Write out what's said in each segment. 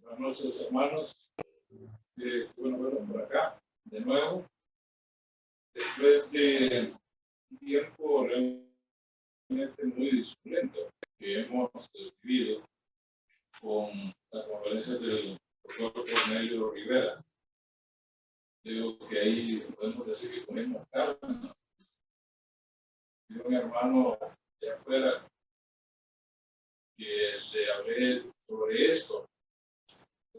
Buenas noches, hermanos. Bueno, verlos por acá de nuevo. Después de un tiempo realmente muy suculento que hemos vivido con las conferencias del doctor Cornelio Rivera. Digo que ahí podemos decir que ponemos carne. Y un hermano de afuera que le hablé sobre esto.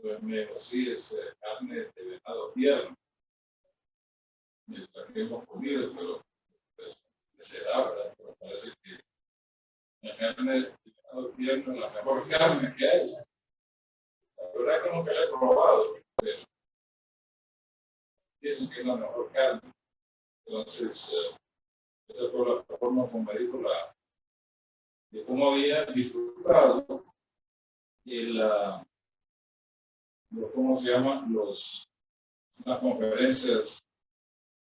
Pues me dijo, sí, es carne de venado tierno. Mientras que hemos comido, pero pues, será, ¿verdad? Pero parece que la carne de venado tierno es la mejor carne que hay. La verdad que nunca la he probado, pero dicen que es la mejor carne. Entonces, esa fue la forma como me dijo de cómo había disfrutado ¿cómo se llaman? Las conferencias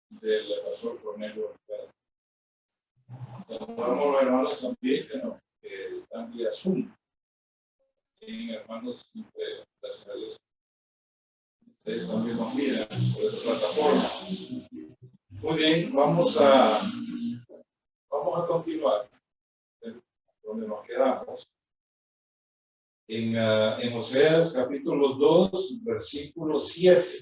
del pastor Cornelio Rivera. Saludamos a los hermanos también que están vía Zoom. Y hermanos, gracias a Dios, ustedes también nos miran por esta plataforma. Muy bien, vamos a continuar donde nos quedamos. En Oseas capítulo 2, versículo 7.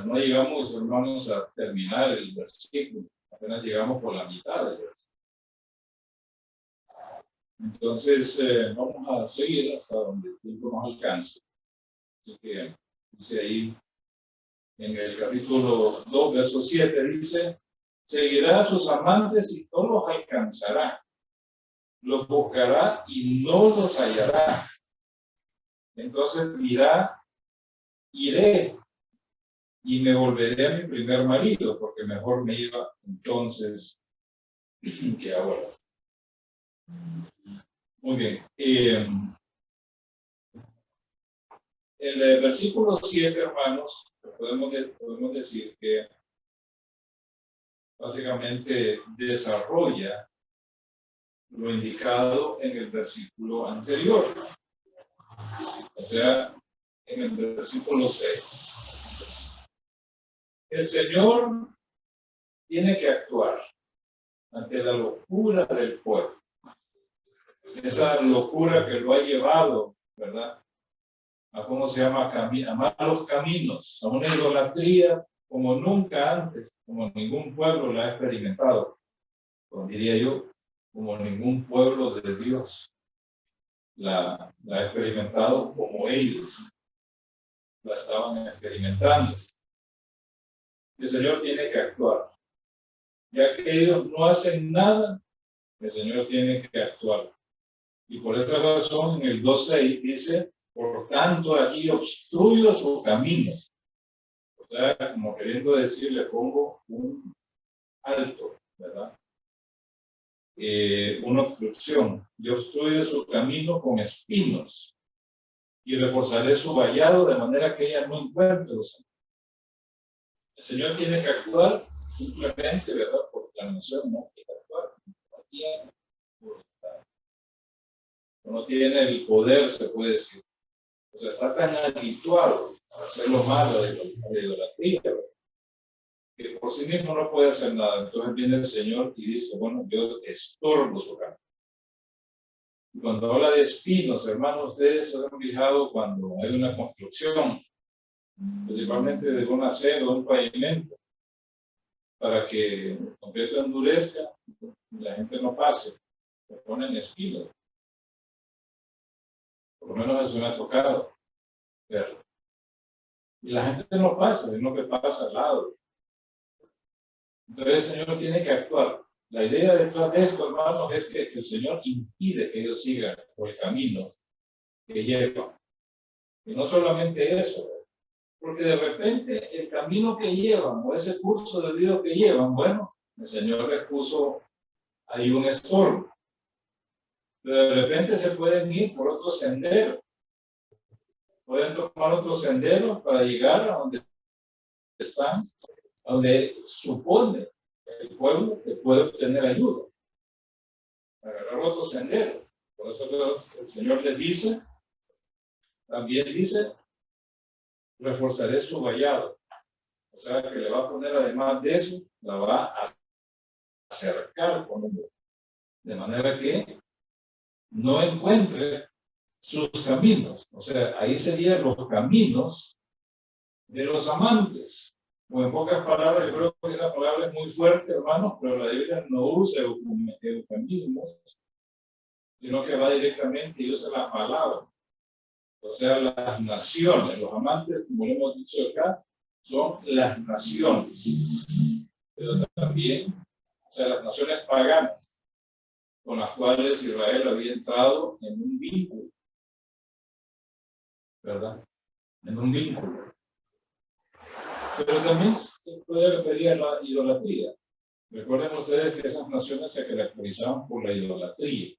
No llegamos, hermanos, a terminar el versículo, apenas llegamos por la mitad del versículo. Entonces, vamos a seguir hasta donde el tiempo nos alcance. Así que dice ahí, en el capítulo 2, verso 7, dice: seguirá a sus amantes y no los alcanzará. Los buscará y no los hallará. Entonces dirá: iré y me volveré a mi primer marido, porque mejor me iba entonces que ahora. Muy bien. El versículo 7, hermanos, podemos decir que básicamente desarrolla lo indicado en el versículo anterior. O sea, en el versículo 6. El Señor tiene que actuar ante la locura del pueblo. Esa locura que lo ha llevado, ¿verdad? A cómo se llama, a malos caminos, a una idolatría como nunca antes, como ningún pueblo la ha experimentado. Como diría yo, como ningún pueblo de Dios la ha experimentado como ellos la estaban experimentando. El Señor tiene que actuar. Ya que ellos no hacen nada, el Señor tiene que actuar. Y por esa razón, en el 2:6 dice: por tanto, aquí obstruyo su camino. O sea, como queriendo decir, le pongo un alto, ¿verdad? Una obstrucción. Yo obstruyo su camino con espinos y reforzaré su vallado de manera que ella no encuentre los caminos. El Señor tiene que actuar simplemente, ¿verdad? Porque la nación no quiere actuar. No tiene voluntad. No tiene el poder, se puede decir. O sea, está tan habituado a hacer lo malo de la idolatría, que por sí mismo no puede hacer nada. Entonces viene el Señor y dice: bueno, yo estorbo su camino. Y cuando habla de espinos, hermanos, ustedes se han fijado cuando hay una construcción, principalmente de un acero, un pavimento, para que el concreto endurezca y la gente no pase, le ponen espinos. Por lo menos eso me ha tocado verlo. Y la gente no pasa, es lo que pasa al lado. Entonces el Señor tiene que actuar. La idea detrás de esto, hermanos, es que el Señor impide que ellos sigan por el camino que llevan. Y no solamente eso, porque de repente el camino que llevan, o ese curso de vida que llevan, bueno, el Señor les puso ahí un estorbo. Pero de repente se pueden ir por otro sendero. Pueden tomar otro sendero para llegar a donde están, a donde supone el pueblo que puede obtener ayuda. Agarrar otro sendero. Por eso el Señor les dice: también dice, reforzaré su vallado. O sea, que le va a poner, además de eso, la va a acercar con un, de manera que no encuentre sus caminos. O sea, ahí serían los caminos de los amantes. O en pocas palabras, yo creo que esa palabra es muy fuerte, hermanos, pero la Biblia no usa eufemismos, sino que va directamente y usa la palabra. O sea, las naciones, los amantes, como lo hemos dicho acá, son las naciones. Pero también, o sea, las naciones paganas, con las cuales Israel había entrado en un vínculo, ¿verdad? En un vínculo. Pero también se puede referir a la idolatría. Recuerden ustedes que esas naciones se caracterizaban por la idolatría.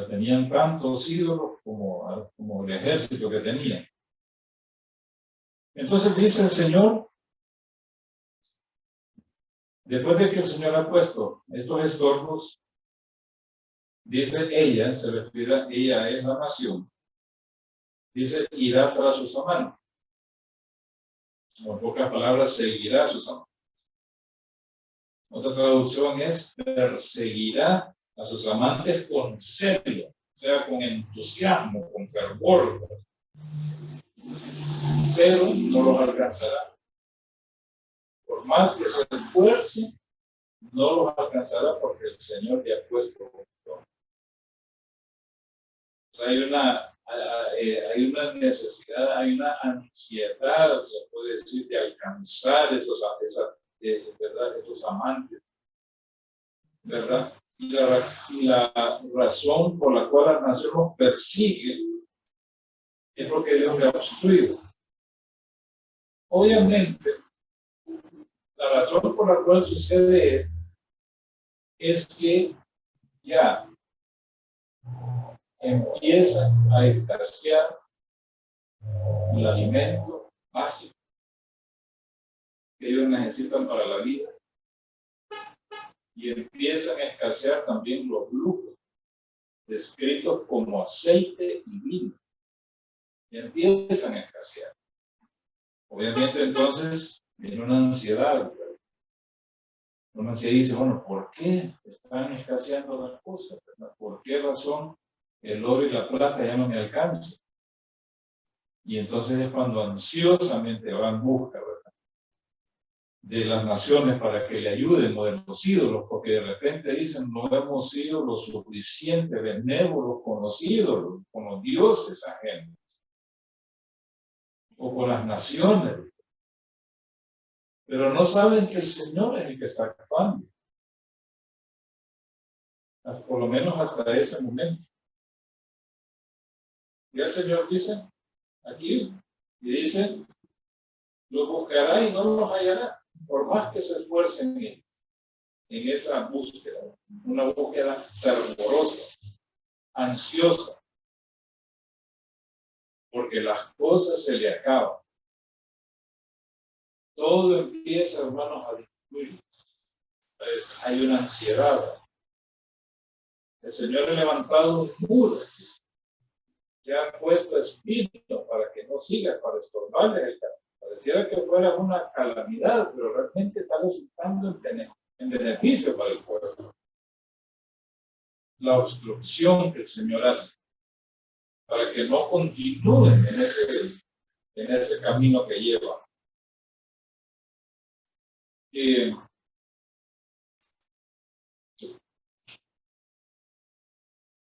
Tenían tantos ídolos como el ejército que tenían. Entonces dice el Señor, después de que el Señor ha puesto estos estorbos, dice ella, se refiere a ella, es la nación, dice, irá tras sus amantes. En pocas palabras, seguirá a sus amantes. Otra traducción es, perseguirá a sus amantes con celo, o sea, con entusiasmo, con fervor, pero no los alcanzará. Por más que se esfuerce, no los alcanzará porque el Señor le ha puesto control. O sea, hay una necesidad, hay una ansiedad, se puede decir, de alcanzar ¿verdad? Esos amantes, ¿verdad? Y la razón por la cual la nación los persigue es porque Dios le ha obstruido. Obviamente, la razón por la cual sucede es que ya empieza a escasear el alimento básico que ellos necesitan para la vida y empiezan a escasear también los lujos descritos como aceite y vino y empiezan a escasear. Obviamente entonces viene una ansiedad. Una ansiedad dice, bueno, ¿por qué están escaseando las cosas? ¿Verdad? ¿Por qué razón el oro y la plata ya no me alcanzan? Y entonces es cuando ansiosamente va en busca, ¿verdad?, de las naciones para que le ayuden, o de los ídolos, porque de repente dicen, no hemos sido lo suficiente benévolos con los ídolos, con los dioses ajenos, o con las naciones, pero no saben que el Señor es el que está actuando, por lo menos hasta ese momento. Y el Señor dice, aquí, y dice, los buscará y no los hallará, por más que se esfuercen en esa búsqueda, una búsqueda fervorosa, ansiosa, porque las cosas se le acaban. Todo empieza, hermanos, a disminuir. Hay una ansiedad. El Señor ha levantado muros, que ha puesto espíritu para que no siga, para estorbarle el camino. Pareciera que fuera una calamidad, pero realmente está resultando en beneficio para el pueblo. La obstrucción que el Señor hace para que no continúen en ese camino que lleva.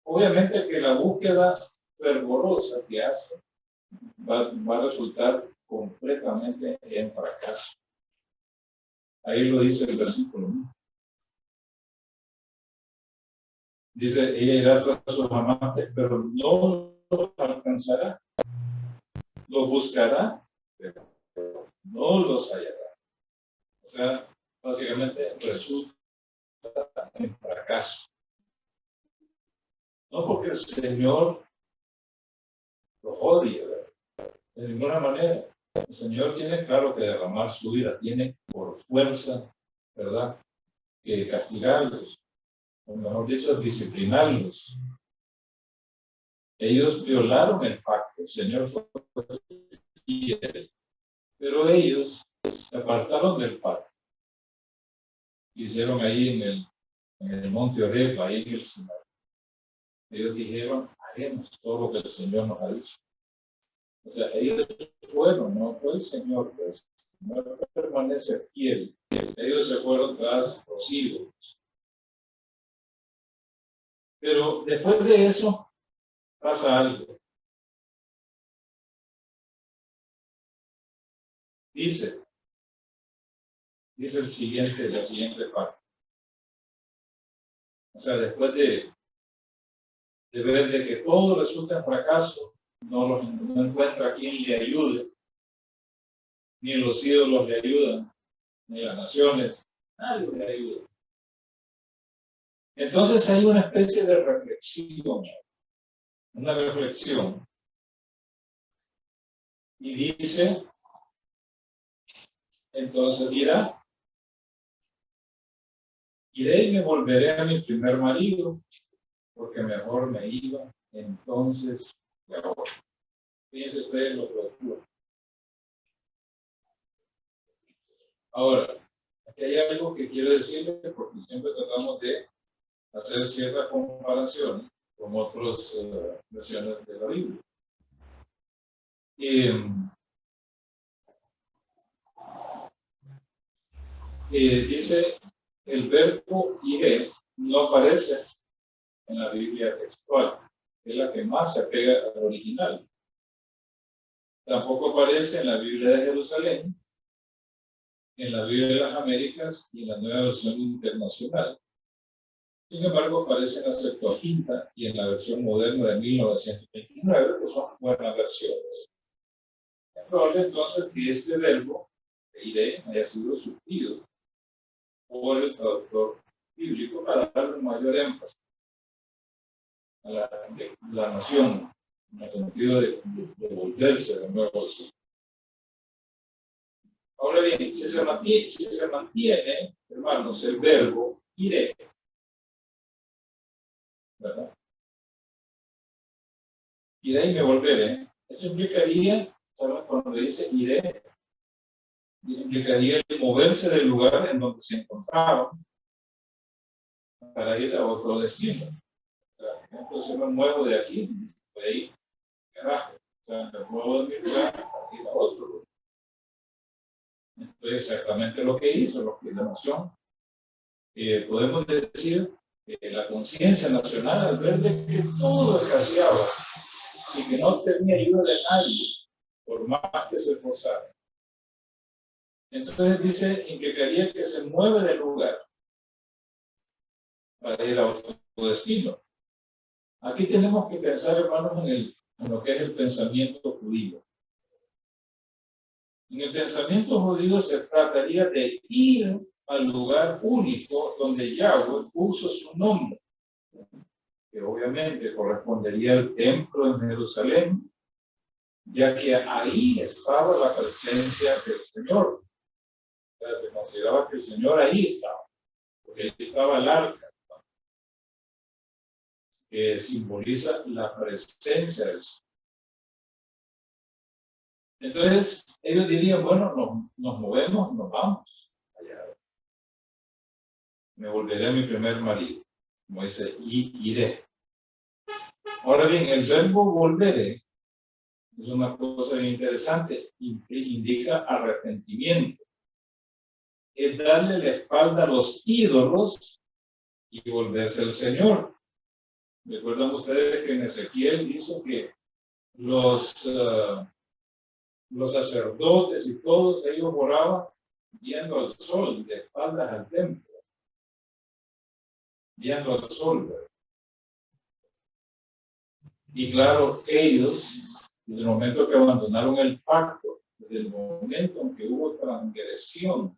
Obviamente que la búsqueda fervorosa que hace va a resultar completamente en fracaso. Ahí lo dice el versículo 1. Dice, ella irá tras sus amantes, pero no los alcanzará. Los buscará, pero no los hallará. O sea, básicamente resulta en fracaso. No porque el Señor los odie, ¿verdad?, de ninguna manera. El Señor tiene, claro, que derramar su vida, tiene por fuerza, ¿verdad?, que castigarlos, o mejor dicho, disciplinarlos. Ellos violaron el pacto, el Señor fue fiel, pero ellos se apartaron del pacto. Hicieron ahí en el monte Horeb, ahí en el Sinaí. Ellos dijeron, haremos todo lo que el Señor nos ha dicho. O sea, ellos fueron, no fue el Señor, pues, no permanece fiel. Ellos se fueron tras los ídolos. Pero después de eso pasa algo. Dice la siguiente parte. O sea, después de ver de que todo resulta en fracaso, no encuentra a quien le ayude, ni los ídolos le ayudan, ni las naciones, nadie le ayuda. Entonces hay una especie de reflexión, y dice, entonces dirá, iré y me volveré a mi primer marido, porque mejor me iba entonces que ahora. Fíjense ustedes lo que ocurre. Ahora, aquí hay algo que quiero decirles, porque siempre tratamos de hacer ciertas comparaciones con otras versiones de la Biblia. Dice, el verbo iré no aparece en la Biblia textual, es la que más se apega al original. Tampoco aparece en la Biblia de Jerusalén, en la Biblia de las Américas y en la Nueva Versión Internacional. Sin embargo, aparece en la Septuaginta y en la versión moderna de 1929, que son buenas versiones. Es probable entonces que este verbo, iré, haya sido suplido por el traductor bíblico para darle mayor énfasis a la nación, en el sentido de volverse de nuevo. Ahora bien, si se mantiene, hermanos, el verbo iré, ¿verdad? Iré y me volveré. Esto implicaría, ¿sabes? Cuando dice iré, implicaría el moverse del lugar en donde se encontraban para ir a otro destino. O sea, por ejemplo, si me muevo de aquí, de ahí, carajo. O sea, me muevo de mi lugar para ir a otro lugar. Entonces, exactamente lo que hizo, lo que la nación. Podemos decir que la conciencia nacional, al ver de que todo escaseaba, y que no tenía ayuda de nadie, por más que se esforzara. Entonces dice, implicaría que se mueve del lugar para ir a otro destino. Aquí tenemos que pensar, hermanos, en lo que es el pensamiento judío. En el pensamiento judío se trataría de ir al lugar único donde Yahweh puso su nombre, que obviamente correspondería al templo en Jerusalén, ya que ahí estaba la presencia del Señor. O sea, se consideraba que el Señor ahí estaba, porque ahí estaba el arca, que simboliza la presencia del Señor. Entonces, ellos dirían, bueno, nos movemos, nos vamos allá. Me volveré a mi primer marido, como dice, y iré. Ahora bien, el verbo volveré es una cosa bien interesante, indica arrepentimiento. Es darle la espalda a los ídolos y volverse al Señor. ¿Recuerdan ustedes que en Ezequiel dice que los sacerdotes y todos ellos oraban viendo al sol, de espaldas al templo, viendo al sol? Y claro, ellos, desde el momento que abandonaron el pacto, desde el momento en que hubo transgresión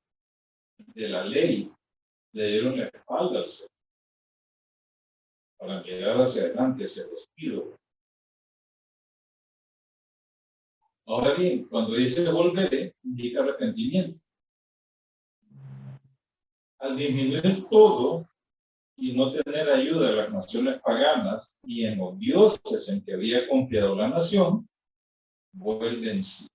de la ley, le dieron la espalda al Señor para mirar hacia adelante, hacia los ídolos. Ahora bien, cuando dice volveré, indica arrepentimiento. Al disminuir todo, y no tener ayuda de las naciones paganas y en los dioses en que había confiado la nación, vuelve en sí.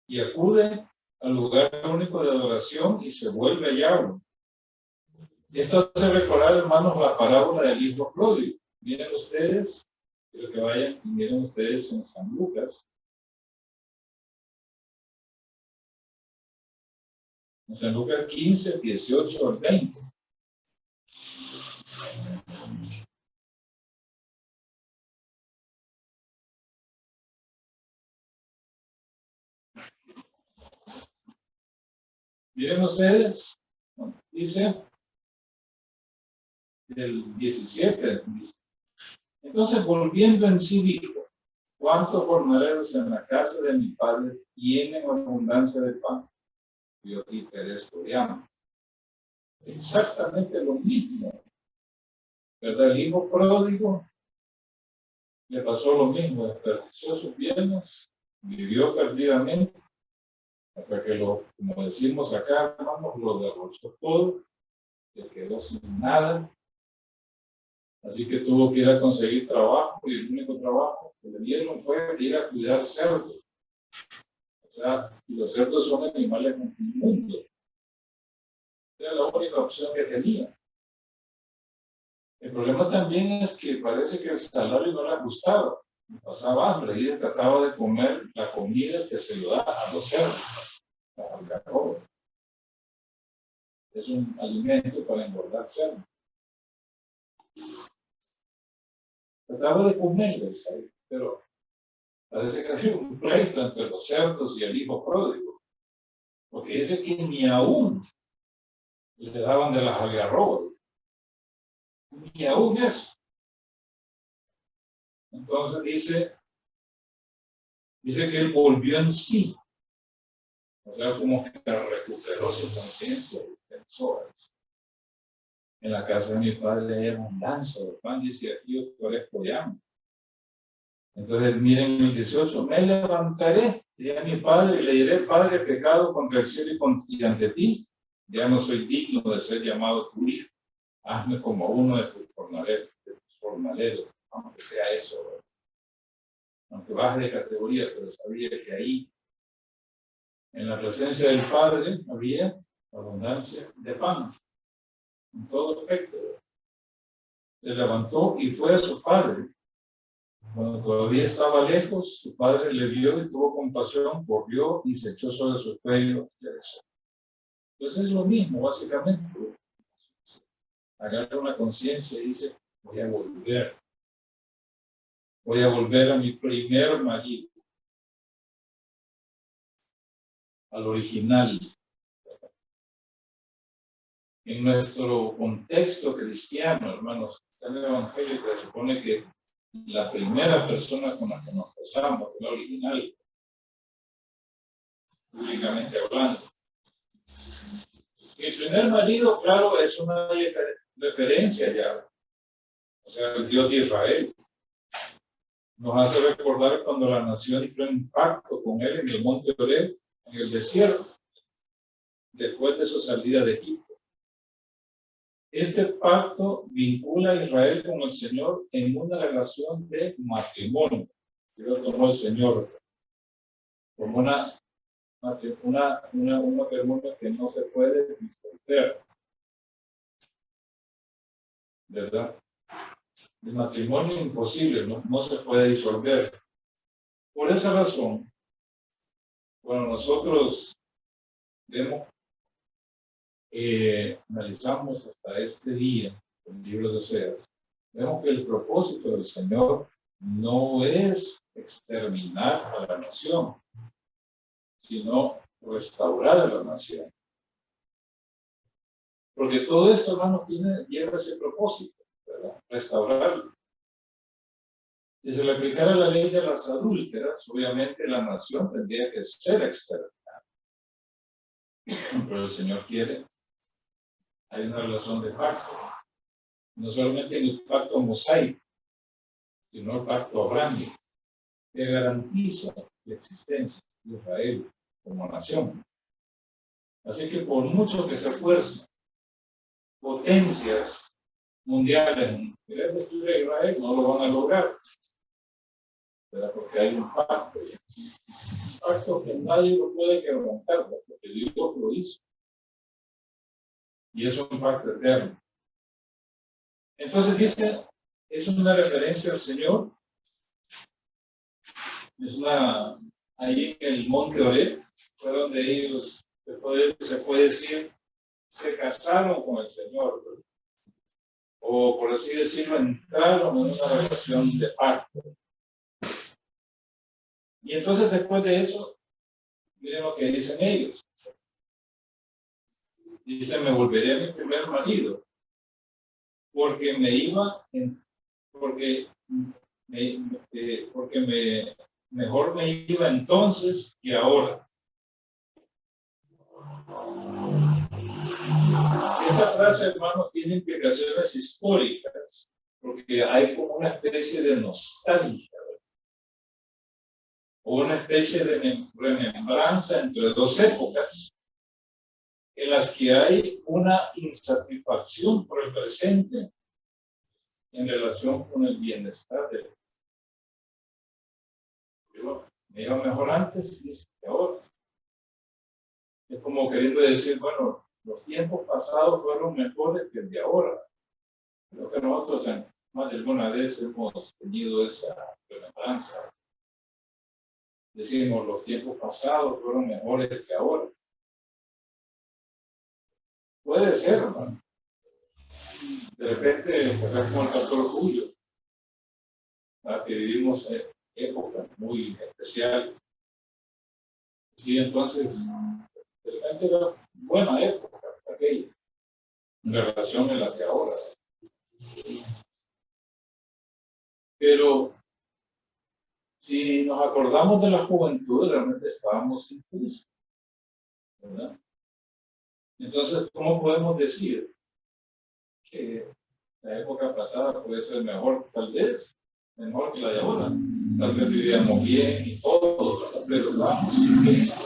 Y acude al lugar único de adoración y se vuelve a Yahweh. Esto hace recordar, hermanos, la parábola del hijo pródigo. Miren ustedes, quiero que vayan y miren ustedes en San Lucas. En San Lucas 15, 18 al 20. Miren ustedes, dice del 17. Entonces, volviendo en sí, dijo: ¿Cuántos jornaleros en la casa de mi padre tienen abundancia de pan? Yo aquí perezco de hambre. Exactamente lo mismo, ¿verdad? El hijo pródigo le pasó lo mismo, desperdició sus bienes, vivió perdidamente, hasta que como decimos acá, hermanos, lo derrochó todo, se quedó sin nada, así que tuvo que ir a conseguir trabajo, y el único trabajo que le dieron fue ir a cuidar cerdos. O sea, y los cerdos son animales inmundos. Era la única opción que tenía. El problema también es que parece que el salario no le gustaba. Pasaba hambre y trataba de comer la comida que se le da a los cerdos. Es un alimento para engordar cerdos. Trataba de comerlos, pero parece que había un pleito entre los cerdos y el hijo pródigo. Porque dice que ni aún le daban de las algarrobas. Ni aún eso. Entonces dice que él volvió en sí. O sea, como que recuperó su conciencia. En la casa de mi padre hay abundancia de pan, dice aquí yo parezco de hambre. Entonces, miren el 18, me levantaré, diré a mi padre, y le diré: Padre, pecado contra el cielo y ante ti, ya no soy digno de ser llamado tu hijo. Hazme como uno de tus jornaleros, aunque sea eso, ¿verdad? Aunque baje de categoría, pero sabía que ahí, en la presencia del Padre, había abundancia de pan, en todo aspecto. Se levantó y fue a su padre. Cuando todavía estaba lejos, su padre le vio y tuvo compasión, corrió y se echó sobre su cuello y le besó. Entonces es lo mismo, básicamente. Agarra una conciencia y dice: voy a volver a mi primer marido, al original. En nuestro contexto cristiano, hermanos, en el Evangelio se supone que la primera persona con la que nos casamos es la original, públicamente hablando. Mi primer marido, claro, es una referencia ya, o sea, el Dios de Israel. Nos hace recordar cuando la nación hizo un pacto con él en el monte Oreb, en el desierto, después de su salida de Egipto. Este pacto vincula a Israel con el Señor en una relación de matrimonio. Que lo tomó el Señor como un matrimonio que no se puede disolver, ¿verdad? El matrimonio imposible, no se puede disolver. Por esa razón, cuando nosotros vemos, analizamos hasta este día el libro de Oseas, vemos que el propósito del Señor no es exterminar a la nación, sino restaurar a la nación. Porque todo esto, hermano, lleva ese propósito, ¿verdad? Restaurarlo. Si se le aplicara la ley de las adúlteras, obviamente la nación tendría que ser exterminada. Pero el Señor quiere, hay una relación de pacto. No solamente en el pacto mosaico, sino el pacto abrámico, que garantiza la existencia de Israel como nación. Así que por mucho que se esfuerce potencias mundiales en el estudio de Israel no lo van a lograr, ¿verdad? Porque hay un pacto, un pacto que nadie lo puede quebrantar, porque Dios lo hizo, y es un pacto eterno. Entonces dice, es una referencia al Señor, es una, ahí en el monte Oreb, fue donde ellos, se puede decir, se casaron con el Señor, ¿verdad? O por así decirlo, entraron en una relación de pacto. Y entonces después de eso, miren lo que dicen ellos. Dicen, me volveré a mi primer marido, porque me iba, mejor me iba entonces que ahora. Esta frase, hermanos, tiene implicaciones históricas, porque hay como una especie de nostalgia, o una especie de remembranza entre dos épocas, en las que hay una insatisfacción por el presente en relación con el bienestar de me iba mejor antes que ahora. Es como queriendo decir, bueno, los tiempos pasados fueron mejores que el de ahora. Creo que nosotros más de alguna vez hemos tenido esa remembranza. Decimos, los tiempos pasados fueron mejores que ahora. Puede ser, hermano. De repente, es como el pastor Julio, que vivimos épocas muy especiales. Sí, entonces, de repente era buena época aquella, en relación a la que ahora. Pero si nos acordamos de la juventud, realmente estábamos sin Cristo, ¿verdad? Entonces, ¿cómo podemos decir que la época pasada puede ser mejor? Tal vez mejor que la de ahora. Tal vez vivíamos bien y todo, ¿verdad? Pero estábamos sin Cristo.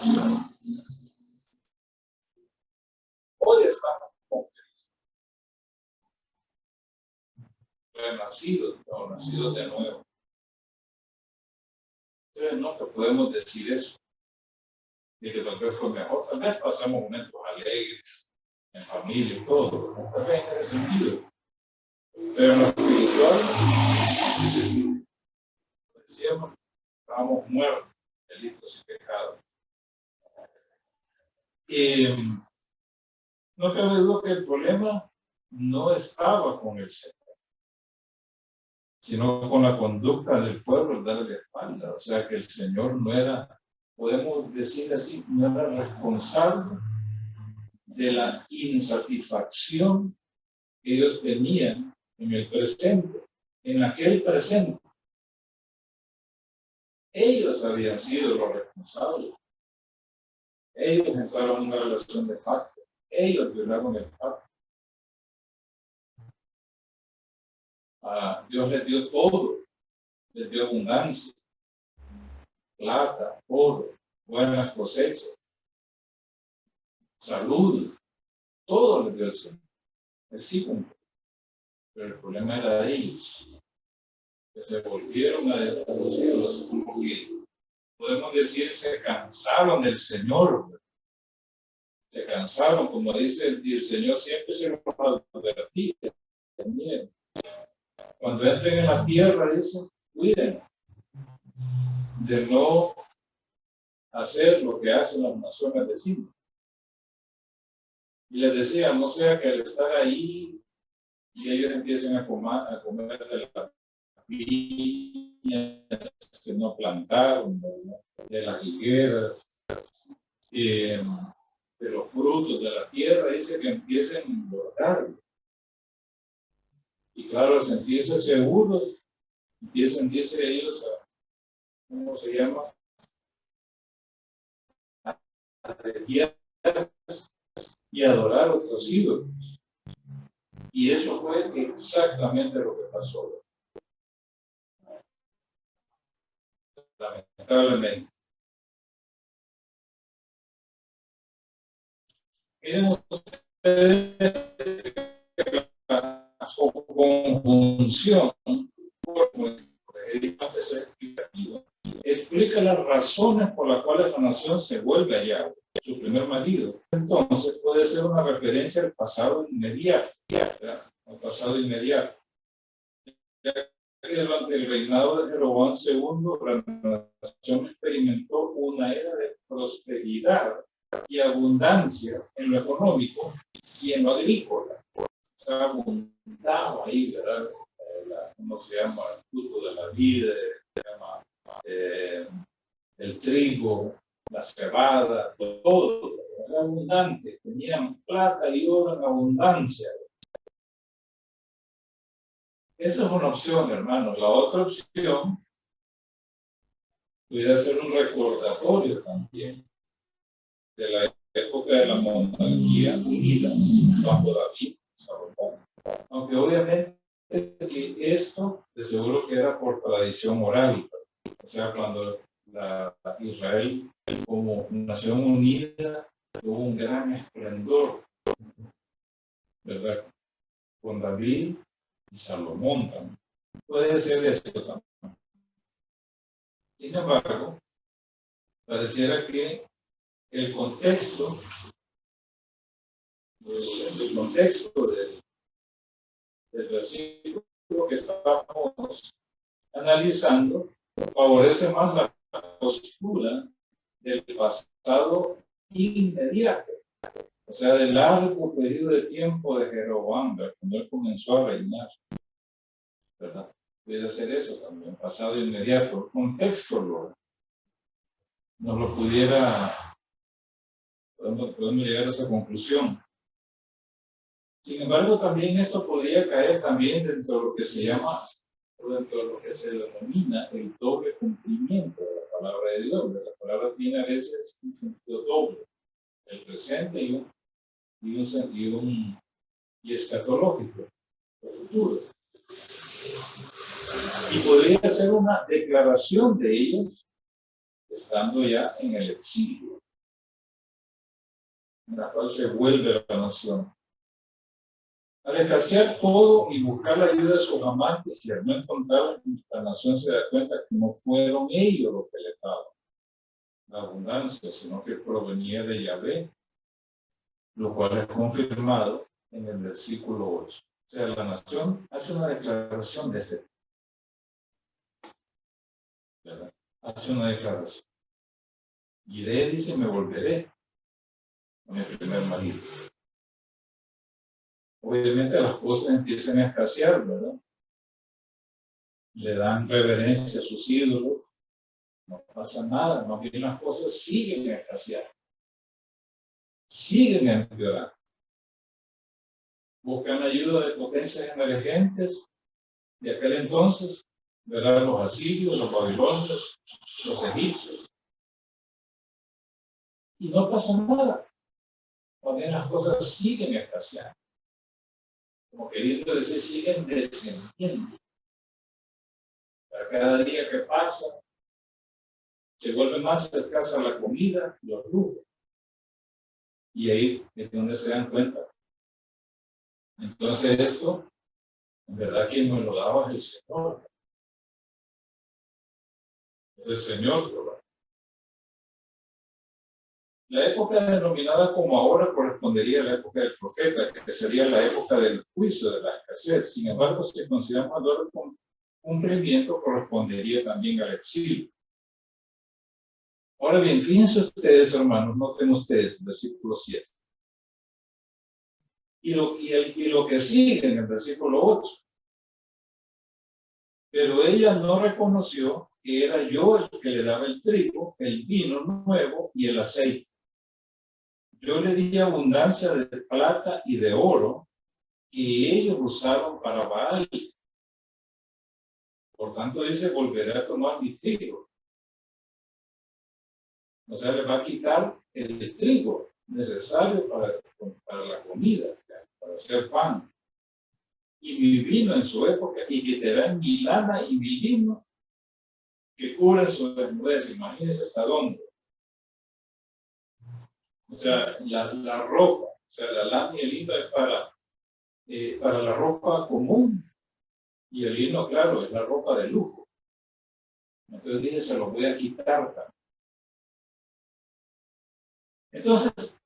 Hoy estamos con Cristo, renacidos, o nacidos de nuevo. Entonces, no que podemos decir eso, de que tal vez fue mejor. Tal vez pasamos momentos alegres, en familia y todo, ¿no? Tal vez en ese sentido. Pero en lo espiritual, decíamos, estábamos muertos, delitos y pecados. Y no cabe duda que el problema no estaba con el Señor, sino con la conducta del pueblo, darle la espalda. O sea que el Señor no era, podemos decir así, no era responsable de la insatisfacción que ellos tenían en el presente, en aquel presente. Ellos habían sido los responsables. Ellos entraron en una relación de pacto. Ellos violaron el pacto. Dios les dio todo. Les dio abundancia, plata, oro, buenas cosechas, salud. Todo les dio el Señor. Él sí cumplió. Pero el problema era de ellos, que se volvieron a los ídolos, porque podemos decir, se cansaron del Señor. Se cansaron, como dice el Señor, siempre se los advertía. Cuando entren en la tierra, dice, cuiden de no hacer lo que hacen las naciones vecinas. Y les decía, no sea que al estar ahí y ellos empiecen a comer de las viñas que no plantaron, de las higueras, de los frutos de la tierra, dice que empiecen a engordar. Y claro, al sentirse seguros, empiezan, dice ellos, a, ¿cómo se llama? A desviarse y adorar a otros ídolos. Y eso fue exactamente lo que pasó. Lamentablemente. Miren ustedes o conjunción explica las razones por las cuales la nación se vuelve a Yahweh, su primer marido. Entonces puede ser una referencia al pasado inmediato, ¿verdad? Al pasado inmediato. Durante el reinado de Jeroboam II, la nación experimentó una era de prosperidad y abundancia en lo económico y en lo agrícola. Se abundaba ahí, ¿verdad? ¿Cómo se llama? El fruto de la vida, se llama el trigo, la cebada, todo. Era abundante. Tenían plata y oro en abundancia. Esa es una opción, hermano. La otra opción pudiera ser un recordatorio también de la época de la monarquía unida bajo David, Salomón. Aunque obviamente que esto de seguro que era por tradición oral, o sea, cuando Israel como nación unida tuvo un gran esplendor, ¿verdad? Con David y Salomón también. Puede ser esto también. Sin embargo, pareciera que el contexto del versículo que estamos analizando favorece más la postura del pasado inmediato, o sea, del largo periodo de tiempo de Jeroboam, cuando él comenzó a reinar, ¿verdad? Puede ser eso también, pasado inmediato. El contexto nos lo podemos llegar a esa conclusión. Sin embargo, también esto podría caer también dentro de lo que se llama, dentro de lo que se denomina el doble cumplimiento de la palabra de Dios. La palabra tiene a veces un sentido doble, el presente y escatológico, el futuro. Y podría ser una declaración de ellos estando ya en el exilio, en la cual se vuelve la nación. Al escasear todo y buscar la ayuda de sus amantes y al no encontrar, la nación se da cuenta que no fueron ellos los que le daban la abundancia, sino que provenía de Yahvé, lo cual es confirmado en el versículo 8. O sea, la nación hace una declaración de este tipo, ¿verdad? Hace una declaración. Iré, dice, me volveré a mi primer marido. Obviamente las cosas empiezan a escasear, ¿verdad? Le dan reverencia a sus ídolos, no pasa nada, más bien las cosas siguen a escasear, siguen a empeorar. Buscan ayuda de potencias emergentes de aquel entonces, ¿verdad? Los asirios, los babilonios, los egipcios. Y no pasa nada, más bien las cosas siguen a escasear. Como queriendo decir, siguen descendiendo. Cada día que pasa, se vuelve más escasa la comida, los lujos. Y ahí es donde se dan cuenta. Entonces esto, en verdad, quien nos lo daba es el Señor. Es el Señor, ¿verdad? La época denominada como ahora correspondería a la época del profeta, que sería la época del juicio de la escasez. Sin embargo, si consideramos el cumplimiento, correspondería también al exilio. Ahora bien, fíjense ustedes, hermanos, noten ustedes el versículo 7. Y lo que sigue en el versículo 8. Pero ella no reconoció que era yo el que le daba el trigo, el vino nuevo y el aceite. Yo le di abundancia de plata y de oro que ellos usaron para Baal. Por tanto, dice, volveré a tomar mi trigo. O sea, le va a quitar el trigo necesario para la comida, para hacer pan. Y mi vino en su época, y quitarán mi lana y mi lino que cubren su desnudez. Imagínense hasta dónde. O sea, la ropa, o sea, la lana y el lino es para la ropa común. Y el lino, claro, es la ropa de lujo. Entonces dije, se los voy a quitar también. Entonces,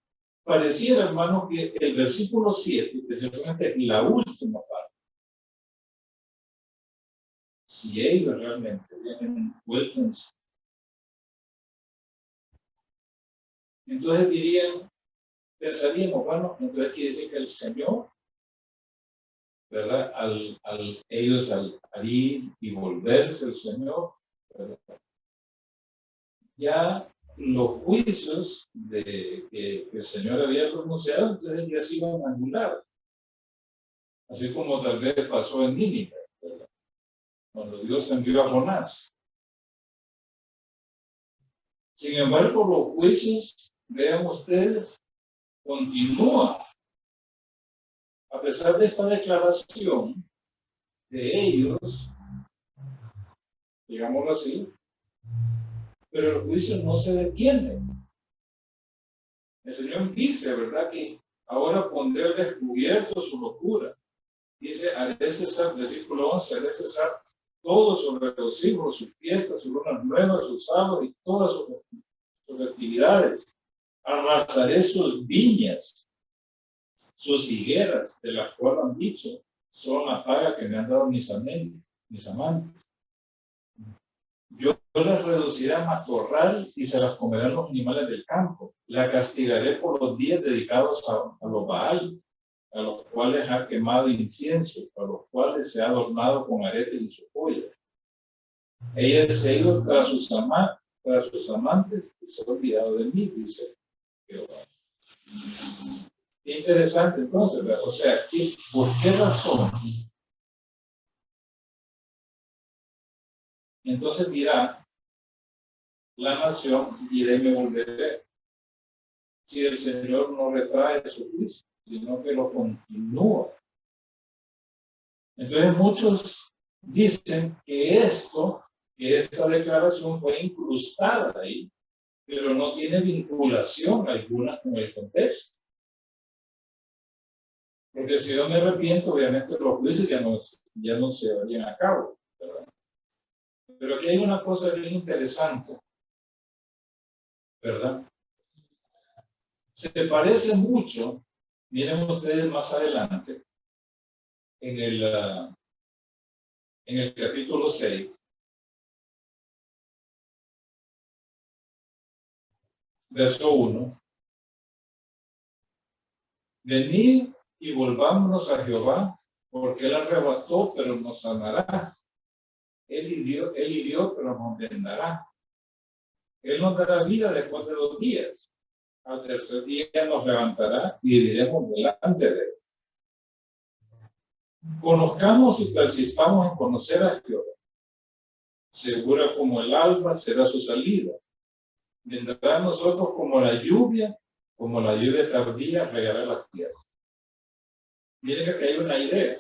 pareciera, hermano, que el versículo 7, especialmente la última parte, si ellos realmente vienen envueltos, entonces dirían, pensaríamos, bueno, entonces quiere decir que el Señor, ¿verdad? Al ellos al ir y volverse el Señor, ¿verdad? Ya los juicios que el Señor había pronunciado, entonces ya se iban a anular. Así como tal vez pasó en Nínive, ¿verdad? Cuando Dios envió a Jonás. Sin embargo, los juicios, vean ustedes, continúan. A pesar de esta declaración de ellos, digámoslo así, pero el juicio no se detiene. El Señor dice, ¿verdad?, que ahora pondré al descubierto su locura. Dice, haré cesar, versículo 11, haré cesar todo su regocijo, sus fiestas, sus lunas nuevas, sus sábados y todas sus festividades. Arrasaré sus viñas, sus higueras, de las cuales han dicho, son la paga que me han dado mis amantes. Yo las reduciré a matorral y se las comerán los animales del campo. La castigaré por los días dedicados a los Baales, a los cuales ha quemado incienso, a los cuales se ha adornado con aretes y su joya. Ella se ha ido tras sus amantes y se ha olvidado de mí, dice Jehová. Qué interesante entonces, ¿verdad? O sea, ¿por qué razón? Entonces dirá la nación, iré y me volveré. Si el Señor no retrae su juicio, sino que lo continúa. Entonces muchos dicen que esta declaración fue incrustada ahí, pero no tiene vinculación alguna con el contexto. Porque si yo me arrepiento, obviamente los juicios ya no se vayan a cabo, ¿verdad? Pero aquí hay una cosa bien interesante, ¿verdad? Se parece mucho, miren ustedes más adelante, en el capítulo 6, verso 1. Venid y volvámonos a Jehová, porque él arrebató, pero nos sanará. Él hirió, pero nos vendará. Él nos dará vida después de 2 días. Al tercer día nos levantará y viviremos delante de él. Conozcamos y persistamos en conocer a Jehová. Segura como el alba será su salida. Vendrá a nosotros como la lluvia tardía regará la tierra. Miren que hay una idea.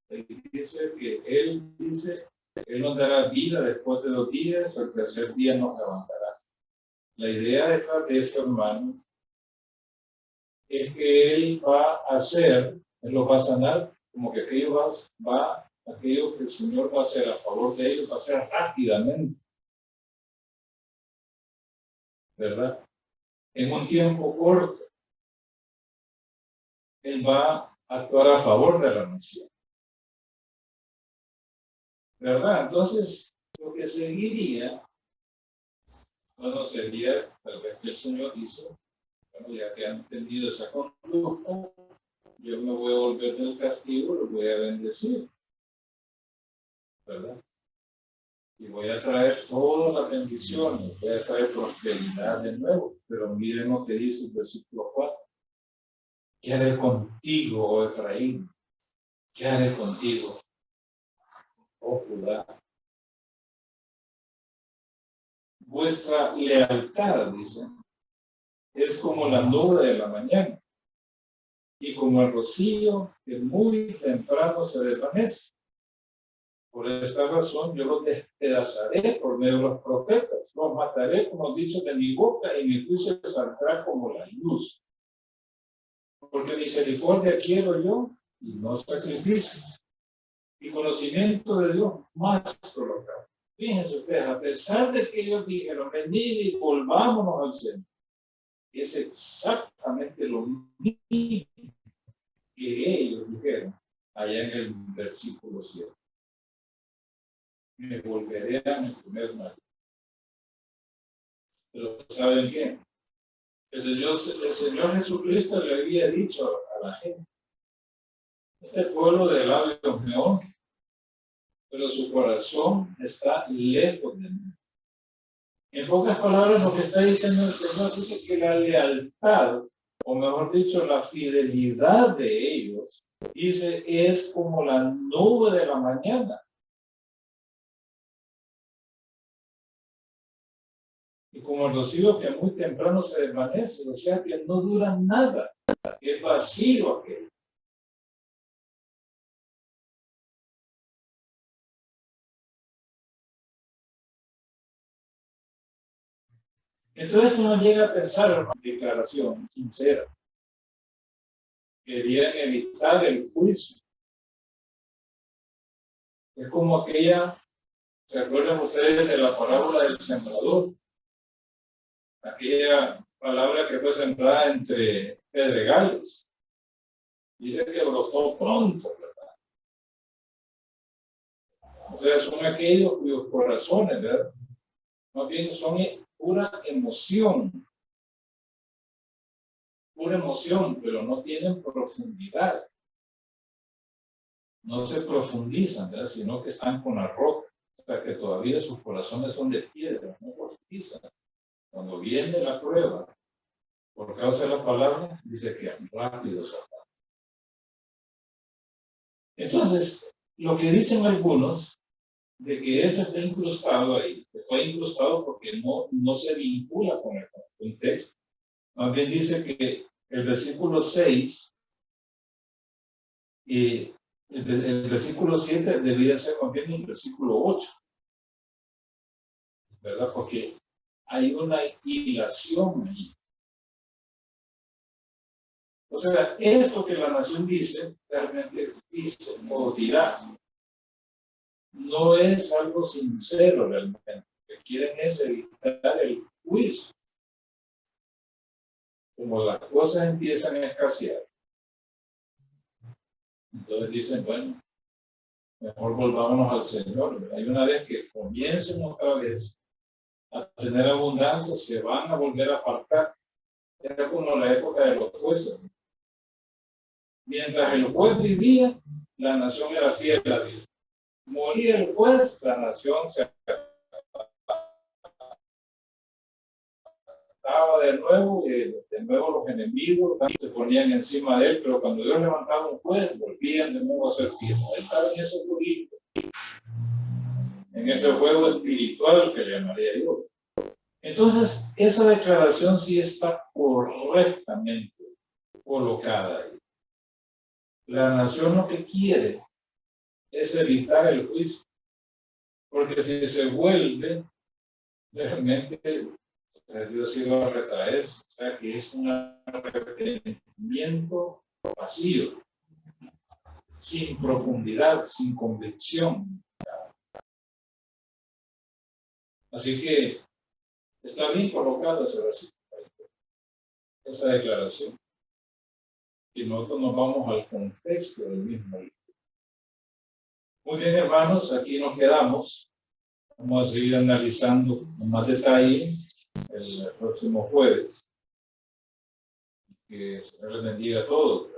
Él dice, él nos dará vida después de 2 días, al tercer día nos levantará. La idea detrás de esto, hermano, es que él va a hacer, él lo va a sanar, como que aquello aquello que el Señor va a hacer a favor de ellos, va a ser rápidamente, ¿verdad? En un tiempo corto, él va a actuar a favor de la nación, ¿verdad? Entonces, lo que seguiría, bueno, sería, tal vez que el Señor dice, bueno, ya que han tenido esa conducta, yo me voy a volver del castigo, los voy a bendecir, ¿verdad? Y voy a traer todas las bendiciones, voy a traer prosperidad de nuevo. Pero miren lo que dice el versículo 4. ¿Qué haré contigo, oh Efraín? ¿Qué haré contigo, oh Judá? Vuestra lealtad, dice, es como la nube de la mañana y como el rocío que muy temprano se desvanece. Por esta razón yo los despedazaré por medio de los profetas, los mataré con los dichos de mi boca y mi juicio saldrá como la luz. Porque misericordia quiero yo y no sacrificios. Y conocimiento de Dios más colocado. Fíjense ustedes, a pesar de que ellos dijeron, venid y volvámonos al Señor, es exactamente lo mismo que ellos dijeron allá en el versículo 7. Me volveré a mi primer marido. Pero ¿saben qué? El Señor Jesucristo le había dicho a la gente, este pueblo de labios me honra, pero su corazón está lejos de mí. En pocas palabras, lo que está diciendo el Señor dice que la lealtad, o mejor dicho, la fidelidad de ellos, dice, es como la nube de la mañana. Y como el rocío que muy temprano se desvanece, o sea que no dura nada, es vacío aquello. Entonces esto nos llega a pensar en una declaración sincera. Querían evitar el juicio. Es como aquella, ¿se acuerdan ustedes de la parábola del sembrador? Aquella palabra que fue sembrada entre pedregales. Dice que brotó pronto, ¿verdad? O sea, son aquellos cuyos corazones, ¿verdad? Más bien son pura emoción, pero no tienen profundidad. No se profundizan, ¿verdad? Sino que están con la roca. O sea, que todavía sus corazones son de piedra, no profundizan. Cuando viene la prueba, por causa de la palabra, dice que rápido se apaga. Entonces, lo que dicen algunos, de que esto está incrustado ahí, que fue incrustado porque no se vincula con el contexto. Más bien dice que el versículo 6 y el versículo 7 debería ser más bien el versículo 8, ¿verdad? Porque hay una hilación ahí. O sea, esto que la nación dice, realmente dice o dirá, no es algo sincero realmente. Lo que quieren es evitar el juicio. Como las cosas empiezan a escasear, entonces dicen, bueno, mejor volvámonos al Señor, ¿verdad? Y una vez que comiencen otra vez a tener abundancia, se van a volver a apartar. Era como la época de los jueces. Mientras el juez vivía, la nación era fiel a Dios. Moría el juez, la nación se apartaba de nuevo, y de nuevo los enemigos se ponían encima de él, pero cuando Dios levantaba un juez, volvían de nuevo a ser fieles. Ahí estaba en ese jueguito, en ese juego espiritual que llamaría yo. Entonces, esa declaración sí está correctamente colocada ahí. La nación lo que quiere es evitar el juicio, porque si se vuelve, realmente Dios iba a retraerse, o sea que es un arrepentimiento vacío, sin profundidad, sin convicción. Así que está bien colocado ese versículo, esa declaración. Y nosotros nos vamos al contexto del mismo libro. Muy bien, hermanos, aquí nos quedamos. Vamos a seguir analizando con más detalle el próximo jueves. Que el Señor les bendiga a todos.